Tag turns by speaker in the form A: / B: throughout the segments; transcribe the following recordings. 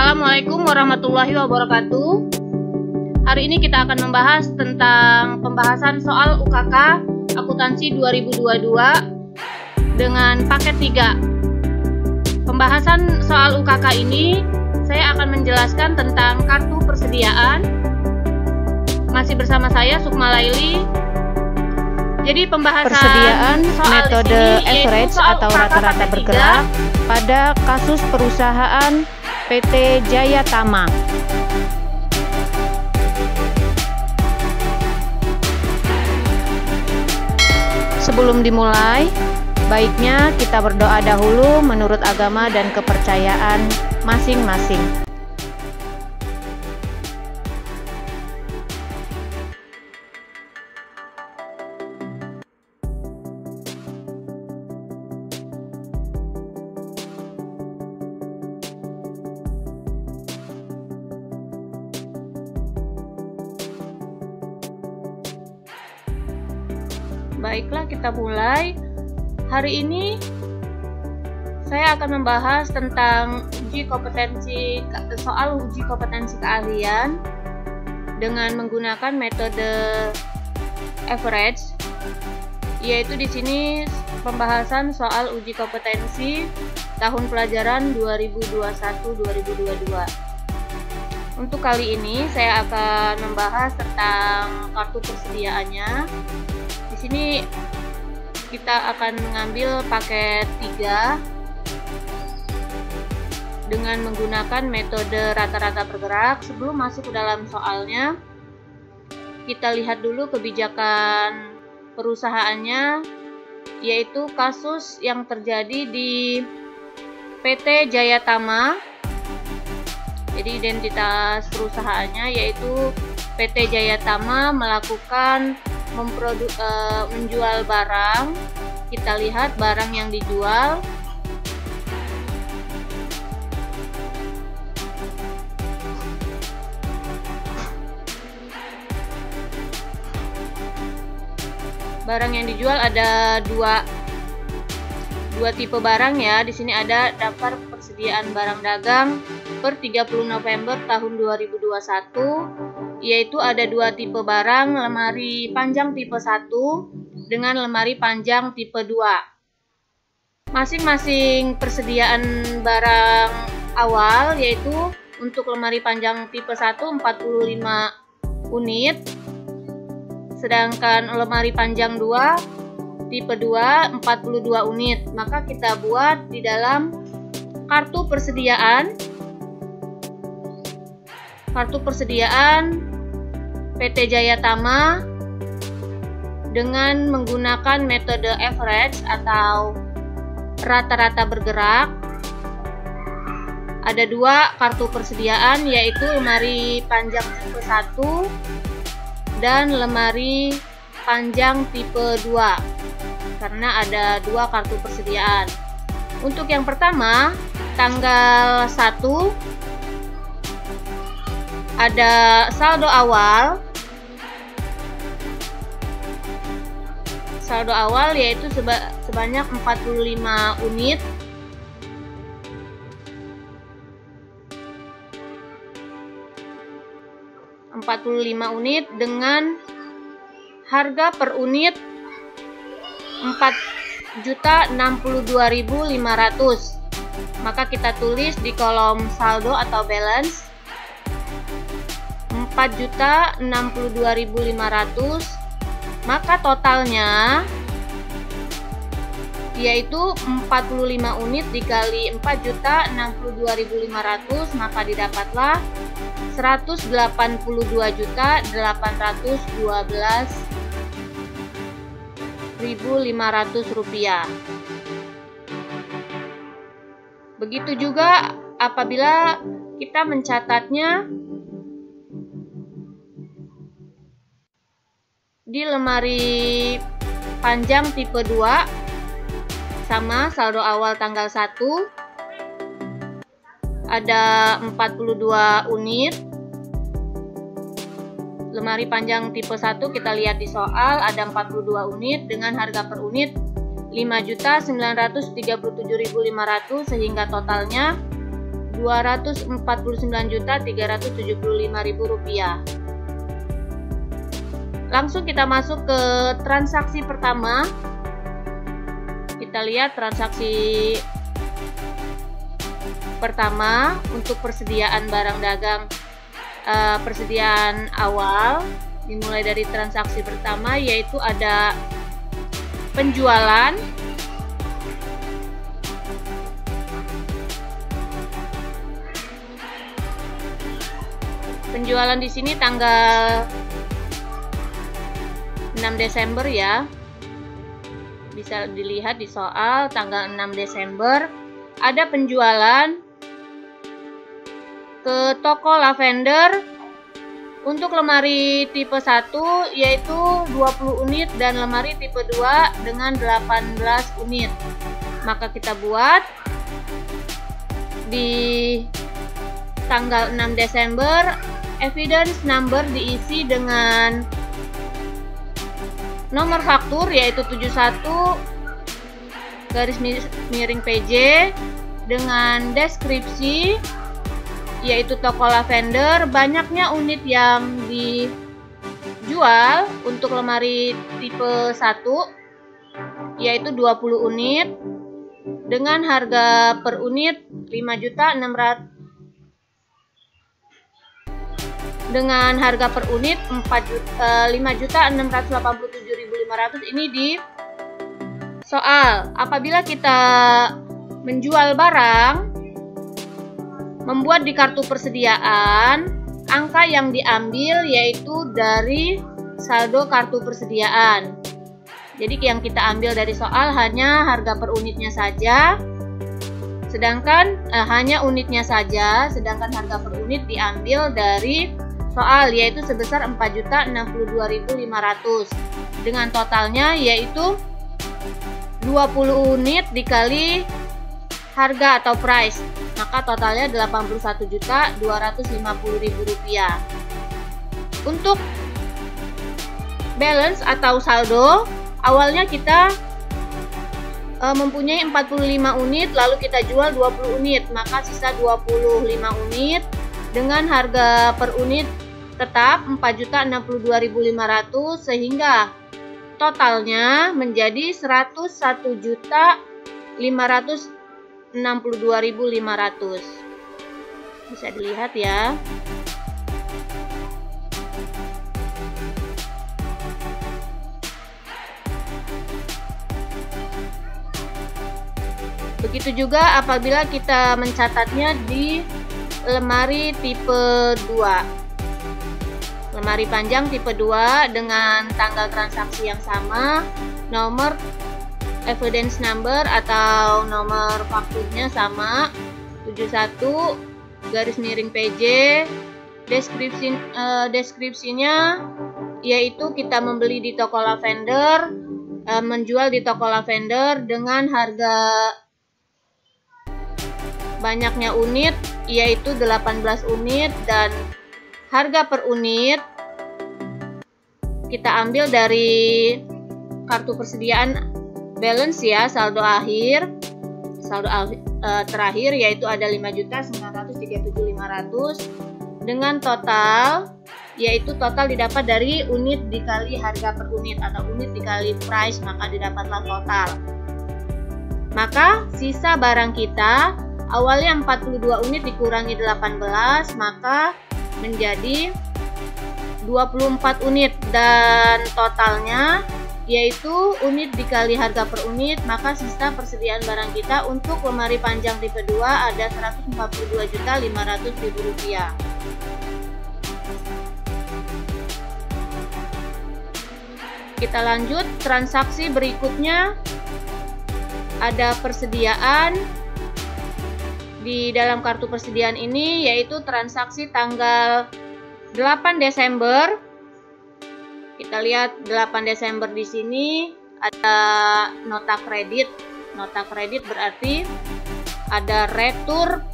A: Assalamualaikum warahmatullahi wabarakatuh. Hari ini kita akan membahas tentang pembahasan soal UKK Akuntansi 2022 dengan paket 3. Pembahasan soal UKK ini saya akan menjelaskan tentang kartu persediaan. Masih bersama saya Sukma Laili. Jadi pembahasan
B: persediaan
A: soal
B: metode average atau rata-rata bergerak pada kasus perusahaan PT Jaya Tama. Sebelum dimulai, baiknya kita berdoa dahulu menurut agama dan kepercayaan masing-masing.
A: Baiklah, kita mulai. Hari ini saya akan membahas tentang soal uji kompetensi keahlian dengan menggunakan metode average, yaitu di sini pembahasan soal uji kompetensi tahun pelajaran 2021-2022. Untuk kali ini saya akan membahas tentang kartu persediaannya. Di sini kita akan mengambil paket 3 dengan menggunakan metode rata-rata bergerak. Sebelum masuk ke dalam soalnya, kita lihat dulu kebijakan perusahaannya, yaitu kasus yang terjadi di PT Jaya Tama. Jadi identitas perusahaannya yaitu PT Jaya Tama melakukan menjual barang. Kita lihat barang yang dijual. Barang yang dijual ada dua tipe barang ya. Di sini ada daftar persediaan barang dagang per 30 November tahun 2021. Yaitu ada 2 tipe barang, lemari panjang tipe 1 dengan lemari panjang tipe 2. Masing-masing persediaan barang awal, yaitu untuk lemari panjang tipe 1 45 unit, sedangkan lemari panjang 2 tipe 2 42 unit. Maka kita buat di dalam kartu persediaan PT Jaya Tama dengan menggunakan metode average atau rata-rata bergerak. Ada 2 kartu persediaan, yaitu lemari panjang tipe 1 dan lemari panjang tipe 2, karena ada 2 kartu persediaan. Untuk yang pertama, tanggal 1 ada saldo awal. Saldo awal yaitu sebanyak 45 unit. Dengan harga per unit 4.062.500. Maka kita tulis di kolom saldo atau balance 4.062.500. Maka totalnya yaitu 45 unit dikali 4.062.500, maka didapatlah 182.812.500 rupiah. Begitu juga apabila kita mencatatnya di lemari panjang tipe 2, sama saldo awal tanggal 1 ada 42 unit. Lemari panjang tipe 1 kita lihat di soal ada 42 unit dengan harga per unit 5.937.500, sehingga totalnya Rp249.375.000. Langsung kita masuk ke transaksi pertama. Kita lihat transaksi pertama untuk persediaan barang dagang, persediaan awal dimulai dari transaksi pertama, yaitu ada penjualan, di sini tanggal 6 Desember ya, bisa dilihat di soal tanggal 6 Desember ada penjualan ke toko Lavender untuk lemari tipe 1 yaitu 20 unit dan lemari tipe 2 dengan 18 unit. Maka kita buat di tanggal 6 Desember evidence number diisi dengan nomor faktur yaitu 71-PJ dengan deskripsi yaitu toko Lavender, banyaknya unit yang dijual untuk lemari tipe 1 yaitu 20 unit dengan harga per unit 5.600.000 dengan harga per unit 5.687.500. Ini di soal. Apabila kita menjual barang, membuat di kartu persediaan, angka yang diambil yaitu dari saldo kartu persediaan. Jadi yang kita ambil dari soal hanya harga per unitnya saja, sedangkan hanya unitnya saja, sedangkan harga per unit diambil dari soal yaitu sebesar 4.062.500 dengan totalnya yaitu 20 unit dikali harga atau price, maka totalnya Rp81.250.000. Untuk balance atau saldo, awalnya kita mempunyai 45 unit, lalu kita jual 20 unit, maka sisa 25 unit dengan harga per unit tetap Rp4.062.500 sehingga totalnya menjadi Rp101.562.500. Bisa dilihat ya. Begitu juga apabila kita mencatatnya di lemari tipe 2. Lemari panjang tipe 2 dengan tanggal transaksi yang sama, nomor evidence number atau nomor fakturnya sama, 71-PJ, deskripsinya yaitu kita membeli di toko Lavender, menjual di toko Lavender dengan harga banyaknya unit yaitu 18 unit dan harga per unit kita ambil dari kartu persediaan balance ya, saldo akhir, terakhir yaitu ada 5.937.500 dengan total yaitu total didapat dari unit dikali harga per unit atau unit dikali price, maka didapatlah total. Maka sisa barang kita awalnya 42 unit dikurangi 18 maka menjadi 24 unit dan totalnya yaitu unit dikali harga per unit, maka sisa persediaan barang kita untuk lemari panjang tipe 2 ada Rp142.500.000. Kita lanjut transaksi berikutnya, ada persediaan. Di dalam kartu persediaan ini yaitu transaksi tanggal 8 Desember. Kita lihat 8 Desember di sini ada nota kredit. Nota kredit berarti ada retur.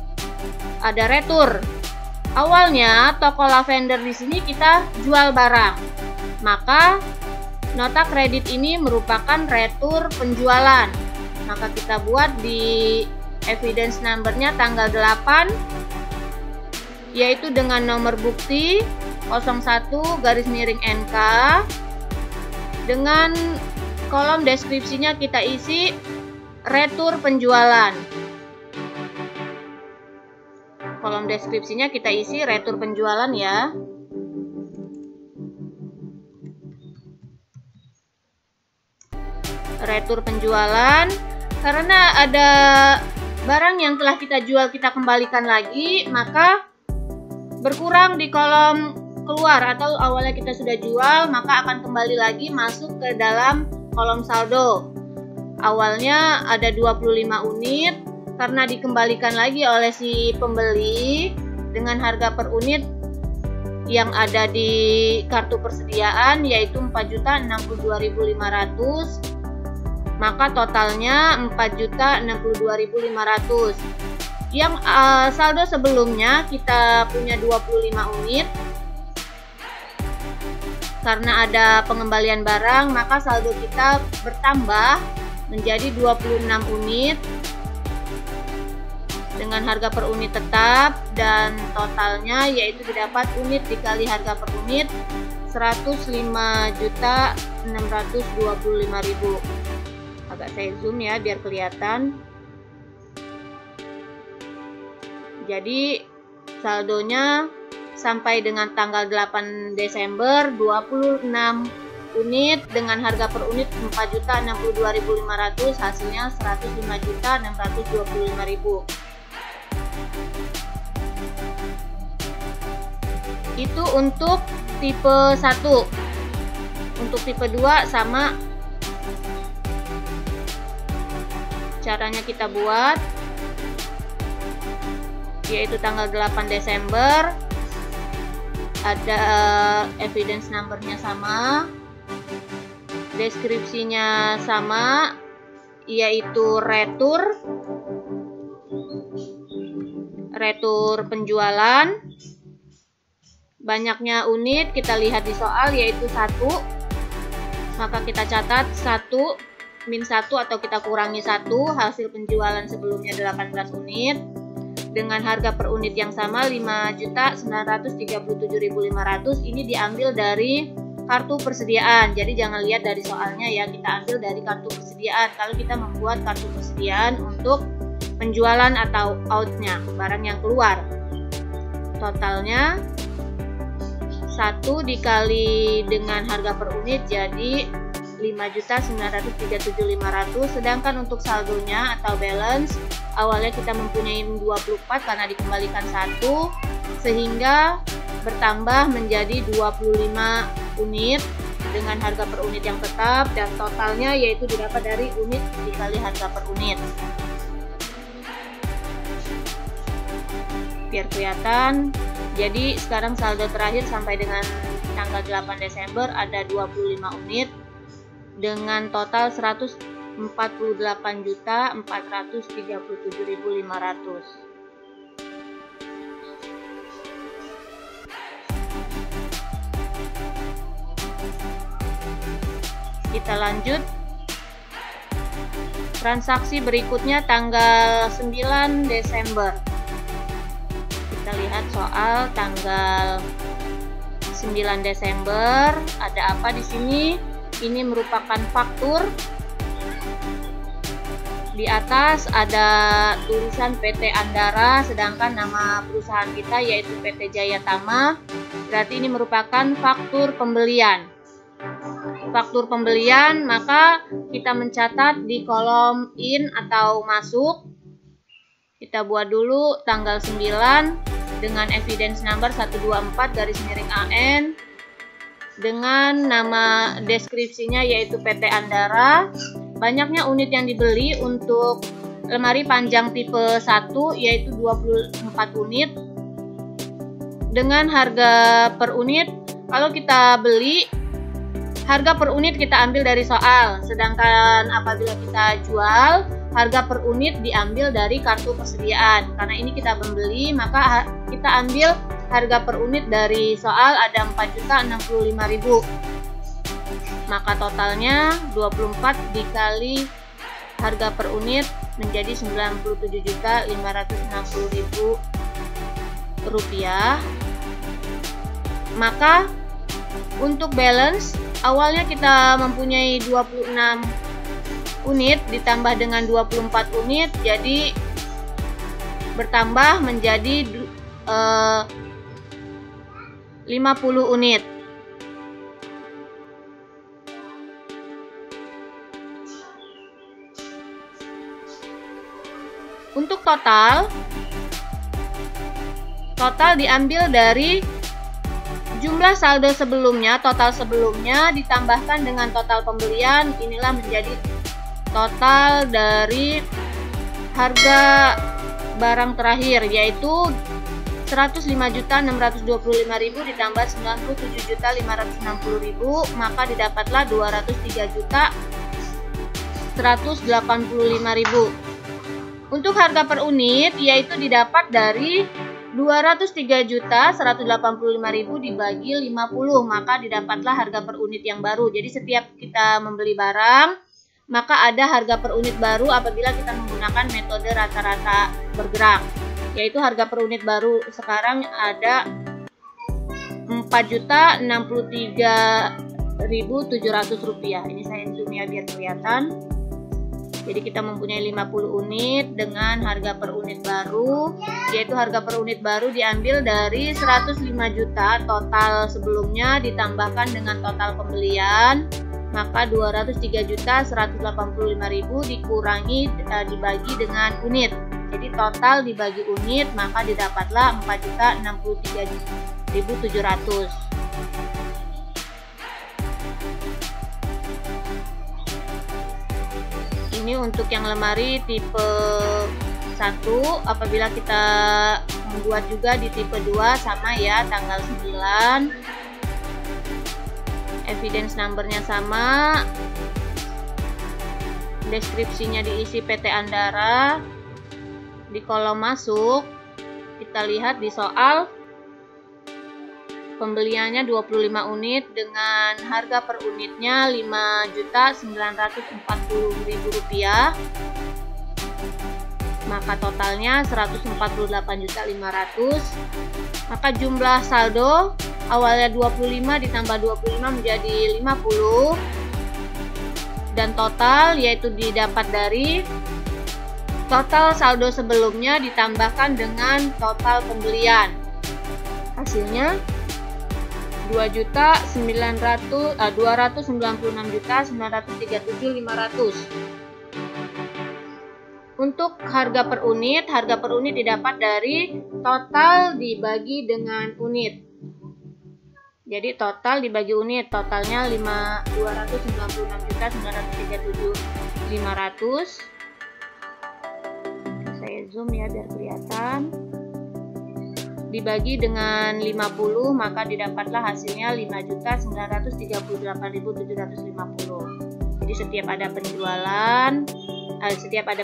A: Awalnya toko Lavender di sini kita jual barang. Maka nota kredit ini merupakan retur penjualan. Maka kita buat di evidence numbernya tanggal 8, yaitu dengan nomor bukti 01/NK. Dengan kolom deskripsinya kita isi retur penjualan. Kolom deskripsinya kita isi retur penjualan ya. Retur penjualan, karena ada barang yang telah kita jual kita kembalikan lagi, maka berkurang di kolom keluar, atau awalnya kita sudah jual maka akan kembali lagi masuk ke dalam kolom saldo. Awalnya ada 25 unit, karena dikembalikan lagi oleh si pembeli dengan harga per unit yang ada di kartu persediaan yaitu 4.062.500, maka totalnya 4.062.500. Yang saldo sebelumnya kita punya 25 unit. Karena ada pengembalian barang, maka saldo kita bertambah menjadi 26 unit dengan harga per unit tetap, dan totalnya yaitu didapat unit dikali harga per unit 105.625.000. Agak saya zoom ya biar kelihatan. Jadi saldonya sampai dengan tanggal 8 Desember 26 unit dengan harga per unit 4.062.500, hasilnya 105.625.000. Itu untuk tipe 1. Untuk tipe 2 sama caranya kita buat, yaitu tanggal 8 Desember, ada evidence numbernya sama, deskripsinya sama, yaitu retur penjualan. Banyaknya unit kita lihat di soal yaitu 1, maka kita catat 1 min 1 atau kita kurangi 1, hasil penjualan sebelumnya 18 unit dengan harga per unit yang sama 5.937.500. Ini diambil dari kartu persediaan, jadi jangan lihat dari soalnya ya, kita ambil dari kartu persediaan. Kalau kita membuat kartu persediaan untuk penjualan atau outnya, barang yang keluar, totalnya 1 dikali dengan harga per unit jadi 5.937.500. Sedangkan untuk saldonya atau balance, awalnya kita mempunyai 24 karena dikembalikan 1, sehingga bertambah menjadi 25 unit dengan harga per unit yang tetap, dan totalnya yaitu didapat dari unit dikali harga per unit. Biar kelihatan, jadi sekarang saldo terakhir sampai dengan tanggal 8 Desember ada 25 unit dengan total 148.437.500. Kita lanjut. Transaksi berikutnya tanggal 9 Desember. Kita lihat soal tanggal 9 Desember ada apa di sini? Ini merupakan faktur. Di atas ada tulisan PT Andara, sedangkan nama perusahaan kita yaitu PT Jaya Tama. Berarti ini merupakan faktur pembelian. Faktur pembelian, maka kita mencatat di kolom in atau masuk. Kita buat dulu tanggal 9 dengan evidence number 124/AN dengan nama deskripsinya yaitu PT Andara. Banyaknya unit yang dibeli untuk lemari panjang tipe 1 yaitu 24 unit dengan harga per unit. Kalau kita beli, harga per unit kita ambil dari soal, sedangkan apabila kita jual, harga per unit diambil dari kartu persediaan. Karena ini kita membeli, maka kita ambil harga per unit dari soal ada 4.065.000. Maka totalnya 24 dikali harga per unit menjadi Rp97.560.000. Maka untuk balance, awalnya kita mempunyai 26 unit ditambah dengan 24 unit, jadi bertambah menjadi 50 unit. Untuk total diambil dari jumlah saldo sebelumnya, total sebelumnya ditambahkan dengan total pembelian. Inilah menjadi total dari harga barang terakhir, yaitu 105.625.000 ditambah 97.560.000, maka didapatlah 203.185.000. Untuk harga per unit, yaitu didapat dari 203.185.000 dibagi 50, maka didapatlah harga per unit yang baru. Jadi setiap kita membeli barang, maka ada harga per unit baru apabila kita menggunakan metode rata-rata bergerak, yaitu harga per unit baru sekarang ada Rp4.063.700. Ini saya zoom ya biar kelihatan. Jadi kita mempunyai 50 unit dengan harga per unit baru, yaitu harga per unit baru diambil dari 105 juta total sebelumnya ditambahkan dengan total pembelian, maka 203.185.000 dikurangi dibagi dengan unit. Jadi total dibagi unit, maka didapatlah 4.063.700. Ini untuk yang lemari tipe 1. Apabila kita membuat juga di tipe 2 sama ya, tanggal 9, evidence numbernya sama, deskripsinya diisi PT Andara. Di kolom masuk kita lihat di soal pembeliannya 25 unit dengan harga per unitnya Rp5.940.000, maka totalnya 148.500.000. Maka jumlah saldo awalnya 25 ditambah 25 menjadi 50, dan total yaitu didapat dari total saldo sebelumnya ditambahkan dengan total pembelian. Hasilnya 296.937.500. Untuk harga per unit didapat dari total dibagi dengan unit. Jadi total dibagi unit, totalnya 296.937.500. Saya zoom ya biar kelihatan. Dibagi dengan 50, maka didapatlah hasilnya 5.938.750. Jadi setiap ada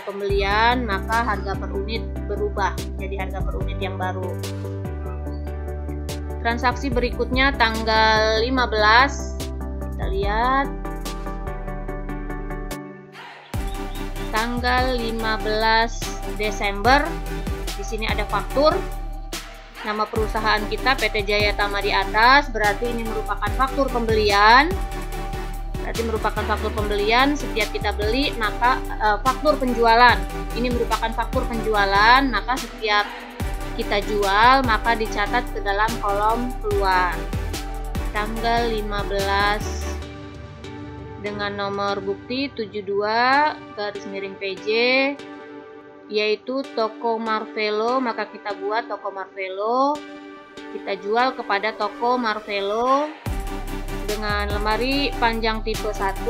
A: pembelian, maka harga per unit berubah jadi harga per unit yang baru. Transaksi berikutnya tanggal 15, kita lihat. Tanggal 15 Desember, di sini ada faktur. Nama perusahaan kita PT Jaya Tama di atas, berarti ini merupakan faktur pembelian. Setiap kita beli, maka faktur penjualan. Ini merupakan faktur penjualan, maka setiap kita jual, maka dicatat ke dalam kolom keluar. Tanggal 15 dengan nomor bukti 72/PJ, yaitu toko Marvelo, maka kita buat toko Marvelo, kita jual kepada toko Marvelo dengan lemari panjang tipe 1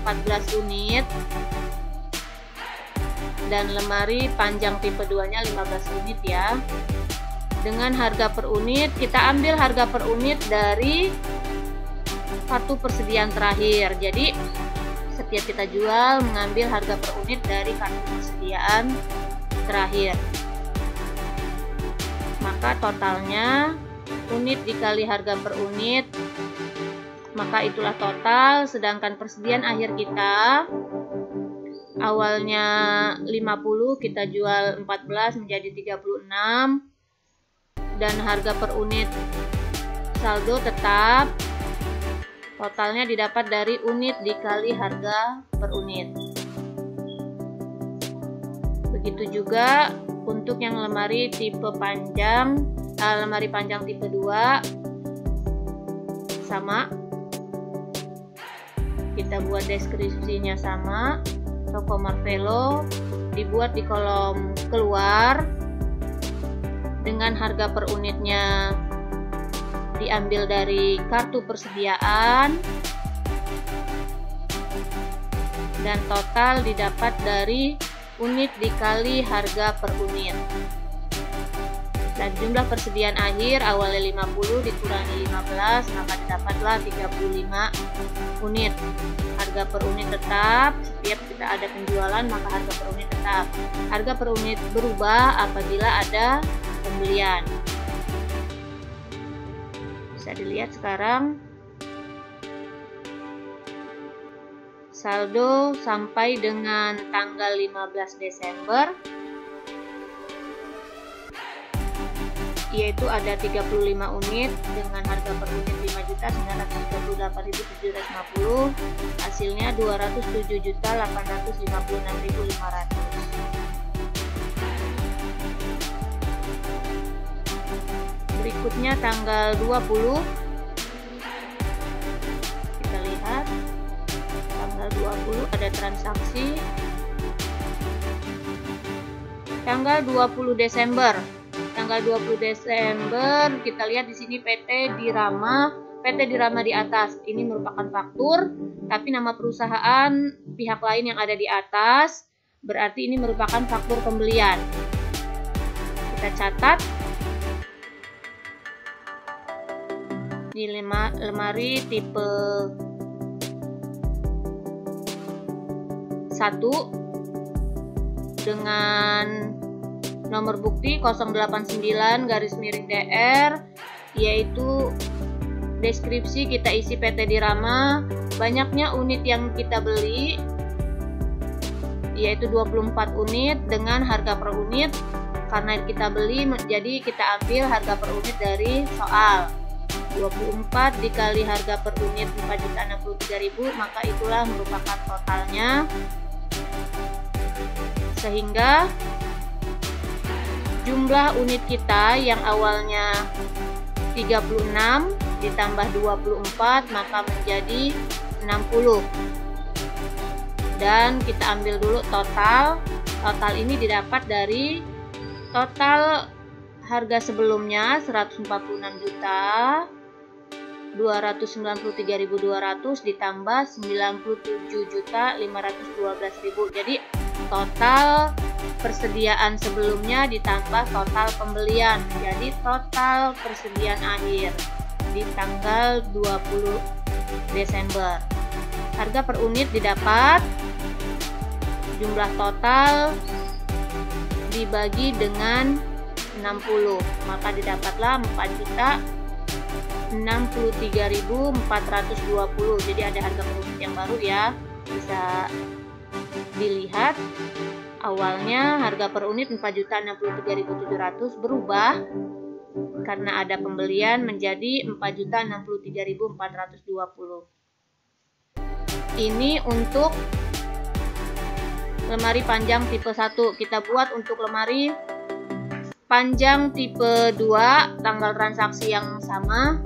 A: 14 unit dan lemari panjang tipe 2 nya 15 unit ya. Dengan harga per unit, kita ambil harga per unit dari kartu persediaan terakhir. Jadi setiap kita jual mengambil harga per unit dari kartu persediaan terakhir, maka totalnya unit dikali harga per unit, maka itulah total. Sedangkan persediaan akhir kita awalnya 50 kita jual 14 menjadi 36, dan harga per unit saldo tetap. Totalnya didapat dari unit dikali harga per unit. Begitu juga untuk yang lemari tipe panjang, lemari panjang tipe 2 sama. Kita buat deskripsinya sama. Toko Marvelo dibuat di kolom keluar dengan harga per unitnya diambil dari kartu persediaan, dan total didapat dari unit dikali harga per unit. Dan jumlah persediaan akhir awalnya 50 dikurangi 15, maka didapatlah 35 unit. Harga per unit tetap, setiap kita ada penjualan maka harga per unit tetap. Harga per unit berubah apabila ada pembelian. Bisa dilihat sekarang saldo sampai dengan tanggal 15 Desember yaitu ada 35 unit dengan harga per unit 5.938.750, hasilnya 207.856.500. Berikutnya tanggal 20, kita lihat tanggal 20 ada transaksi. Tanggal 20 Desember kita lihat di sini PT Dirama di atas. Ini merupakan faktur, tapi nama perusahaan pihak lain yang ada di atas, berarti ini merupakan faktur pembelian. Kita catat. Ini lemari tipe 1 dengan nomor bukti 089-DR, yaitu deskripsi kita isi PT Dirama. Banyaknya unit yang kita beli yaitu 24 unit dengan harga per unit. Karena kita beli, jadi kita ambil harga per unit dari soal. 24 dikali harga per unit 4.063.000, maka itulah merupakan totalnya. Sehingga jumlah unit kita yang awalnya 36 ditambah 24 maka menjadi 60. Dan kita ambil dulu total. Total ini didapat dari total harga sebelumnya 146.293.200 ditambah 97.512.000. Jadi total persediaan sebelumnya ditambah total pembelian, jadi total persediaan akhir di tanggal 20 Desember. Harga per unit didapat, jumlah total dibagi dengan 60, maka didapatlah 4.063.420. Jadi ada harga per unit yang baru ya, bisa dilihat. Awalnya harga per unit 4.063.700 berubah karena ada pembelian menjadi 4.063.420. Ini untuk lemari panjang tipe 1. Kita buat untuk lemari panjang tipe 2, tanggal transaksi yang sama,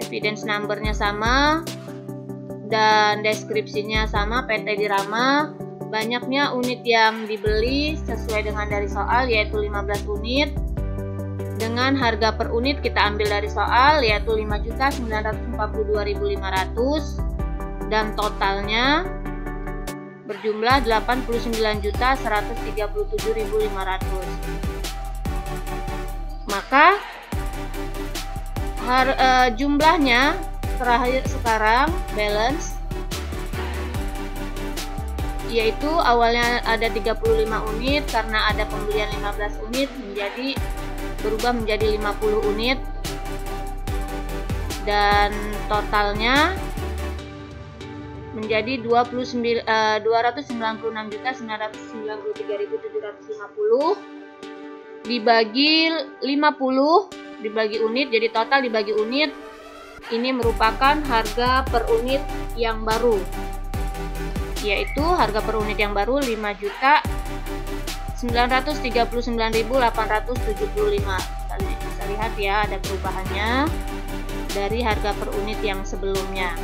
A: evidence numbernya sama, dan deskripsinya sama, PT Dirama. Banyaknya unit yang dibeli sesuai dengan dari soal yaitu 15 unit. Dengan harga per unit kita ambil dari soal yaitu 5.942.500 dan totalnya berjumlah 89.137.500. Maka jumlahnya terakhir sekarang balance yaitu awalnya ada 35 unit, karena ada pembelian 15 unit berubah menjadi 50 unit, dan totalnya menjadi 296.993.750 dibagi 50 dibagi unit, jadi total dibagi unit ini merupakan harga per unit yang baru, yaitu harga per unit yang baru 5.939.875. Bisa lihat ya, ada perubahannya dari harga per unit yang sebelumnya.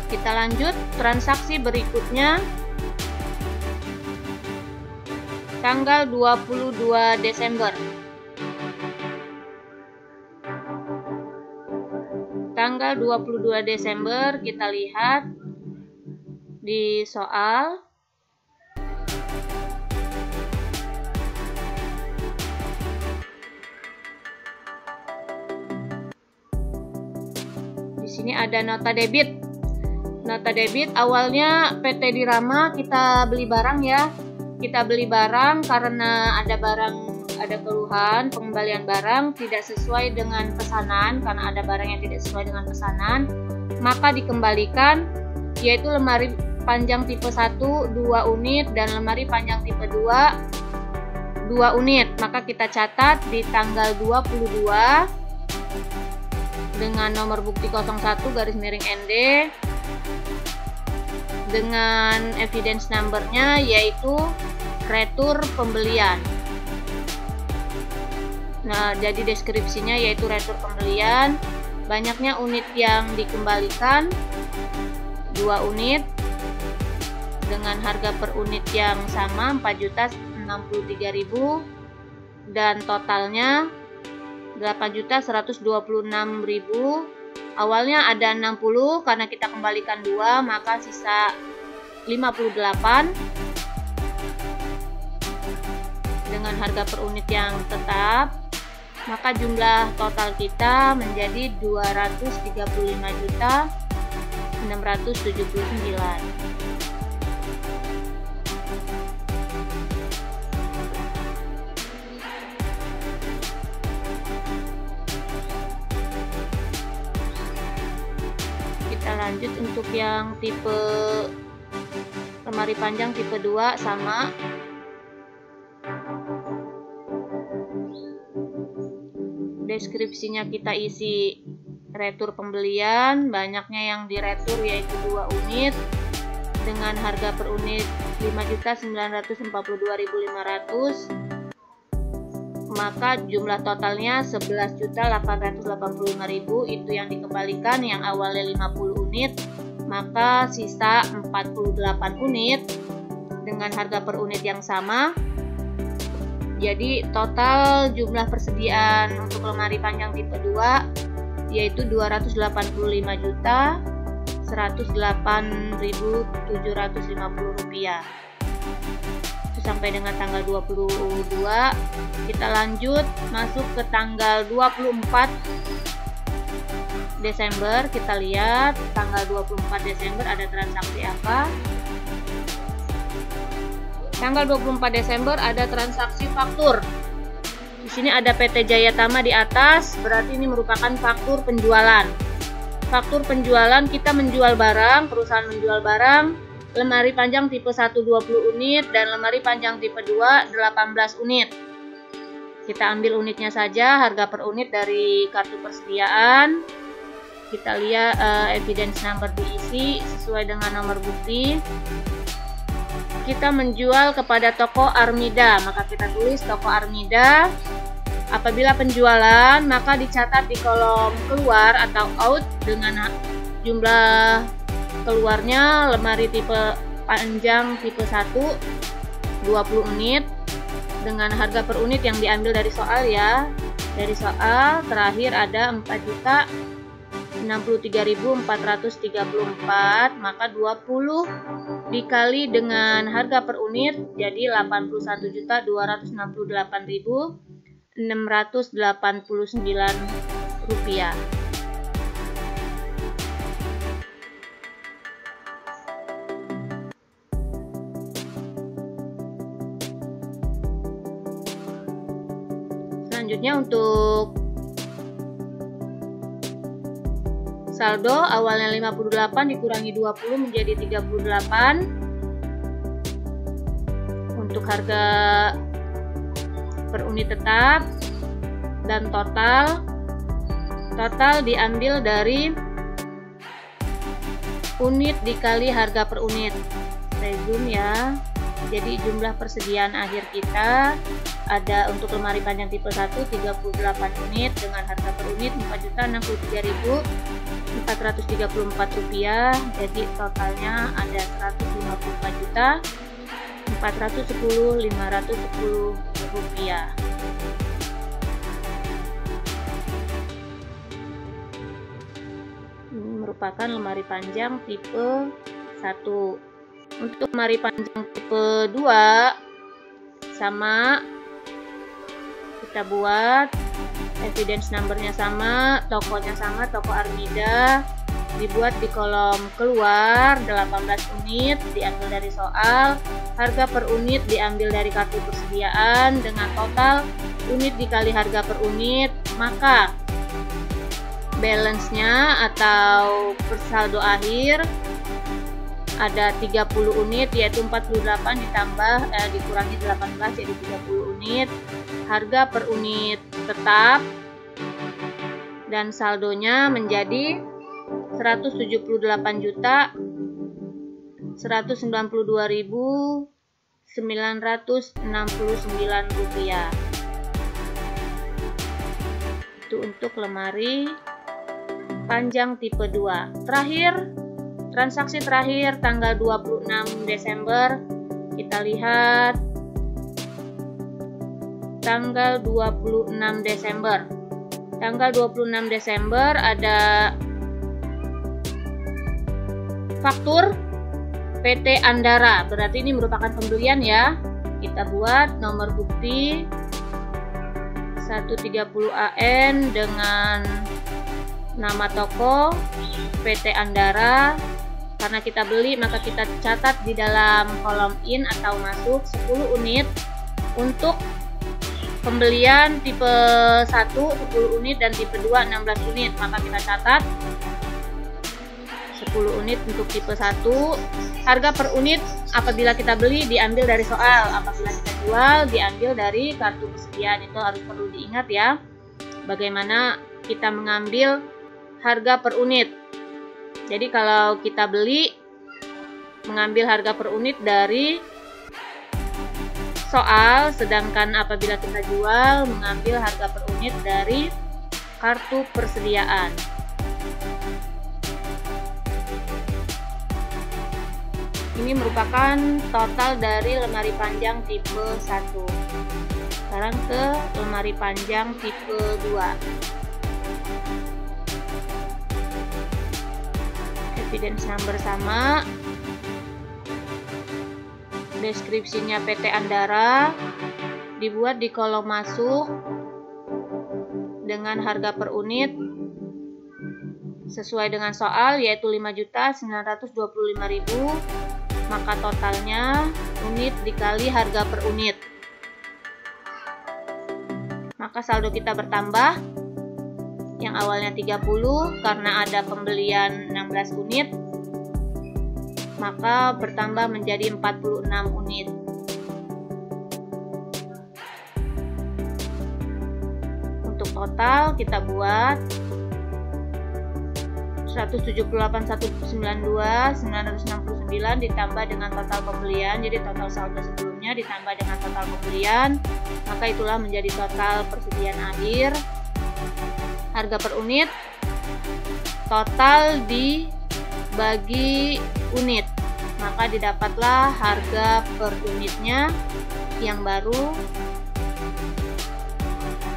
A: Kita lanjut transaksi berikutnya. Tanggal 22 Desember. Tanggal 22 Desember kita lihat di soal. Di sini ada nota debit. Nota debit awalnya PT Dirama kita beli barang ya. Kita beli barang karena ada keluhan pengembalian barang tidak sesuai dengan pesanan, karena ada barang yang tidak sesuai dengan pesanan, maka dikembalikan, yaitu lemari panjang tipe 1 2 unit dan lemari panjang tipe 2 2 unit. Maka kita catat di tanggal 22 dengan nomor bukti 01/ND dengan evidence number-nya yaitu retur pembelian. Nah, jadi deskripsinya yaitu retur pembelian, banyaknya unit yang dikembalikan 2 unit dengan harga per unit yang sama 4.063.000 dan totalnya 8.126.000. Awalnya ada 60 karena kita kembalikan 2, maka sisa 58 dengan harga per unit yang tetap, maka jumlah total kita menjadi 235.679. Lanjut untuk yang tipe lemari panjang tipe 2 sama. Deskripsinya kita isi retur pembelian, banyaknya yang diretur yaitu 2 unit dengan harga per unit 5.942.500. Maka jumlah totalnya 11.885.000 itu yang dikembalikan, yang awalnya 50 unit, maka sisa 48 unit dengan harga per unit yang sama. Jadi total jumlah persediaan untuk lemari panjang tipe 2 yaitu 285.108.750 rupiah. Sampai dengan tanggal 22. Kita lanjut masuk ke tanggal 24 Desember. Kita lihat tanggal 24 Desember ada transaksi apa. Tanggal 24 Desember ada transaksi faktur. Di sini ada PT Jaya Tama di atas, berarti ini merupakan faktur penjualan. Faktur penjualan, kita menjual barang, perusahaan menjual barang, lemari panjang tipe 1 20 unit dan lemari panjang tipe 2 18 unit. Kita ambil unitnya saja, harga per unit dari kartu persediaan. Kita lihat evidence number diisi sesuai dengan nomor bukti. Kita menjual kepada toko Armida, maka kita tulis toko Armida. Apabila penjualan, maka dicatat di kolom keluar atau out dengan jumlah keluarnya lemari tipe panjang tipe 1 20 unit dengan harga per unit yang diambil dari soal ya. Dari soal terakhir ada 4.063.434, maka 20 dikali dengan harga per unit jadi 81.268.689 rupiah. Selanjutnya untuk saldo awalnya 58 dikurangi 20 menjadi 38. Untuk harga per unit tetap dan total diambil dari unit dikali harga per unit. Saya zoom ya. Jadi jumlah persediaan akhir kita ada untuk lemari panjang tipe 1 38 unit dengan harga per unit Rp4.063.434. Jadi totalnya ada Rp154.410.510. Ini merupakan lemari panjang tipe 1. Untuk lemari panjang tipe 2 sama, kita buat evidence numbernya sama, tokonya sama, toko Armida, dibuat di kolom keluar 18 unit diambil dari soal, harga per unit diambil dari kartu persediaan dengan total unit dikali harga per unit, maka balance-nya atau saldo akhir ada 30 unit, yaitu 48 dikurangi 18 jadi 30 unit. Harga per unit tetap dan saldonya menjadi Rp178.192.969. Itu untuk lemari panjang tipe 2. Transaksi terakhir tanggal 26 Desember. Kita lihat tanggal 26 Desember. Tanggal 26 Desember ada faktur PT Andara. Berarti ini merupakan pembelian ya. Kita buat nomor bukti 130AN dengan nama toko PT Andara. Karena kita beli, maka kita catat di dalam kolom in atau masuk 10 unit untuk pembelian tipe 1 10 unit dan tipe 2 16 unit. Maka kita catat 10 unit untuk tipe 1. Harga per unit apabila kita beli diambil dari soal, apabila kita jual diambil dari kartu persediaan. Itu harus perlu diingat ya. Bagaimana kita mengambil harga per unit. Jadi kalau kita beli, mengambil harga per unit dari soal, sedangkan apabila kita jual, mengambil harga per unit dari kartu persediaan. Ini merupakan total dari lemari panjang tipe 1. Sekarang ke lemari panjang tipe 2. Evidence number sama, deskripsinya PT Andara, dibuat di kolom masuk dengan harga per unit sesuai dengan soal, yaitu 5.925.000, maka totalnya unit dikali harga per unit, maka saldo kita bertambah. Yang awalnya 30 karena ada pembelian 16 unit, maka bertambah menjadi 46 unit. Untuk total kita buat 178.192.969 ditambah dengan total pembelian, jadi total saldo sebelumnya ditambah dengan total pembelian, maka itulah menjadi total persediaan akhir. Harga per unit total dibagi unit, maka didapatlah harga per unitnya yang baru,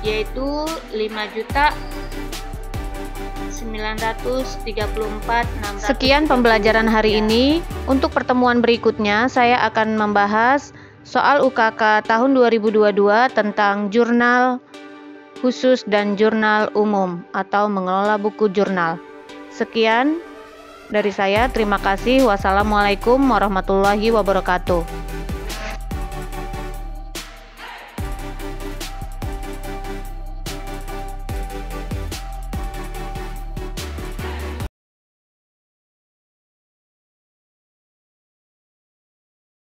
A: yaitu 5.934.600.
B: Sekian pembelajaran hari ini. Untuk pertemuan berikutnya saya akan membahas soal UKK tahun 2022 tentang jurnal khusus dan jurnal umum atau mengelola buku jurnal. Sekian dari saya, terima kasih. Wassalamualaikum warahmatullahi wabarakatuh.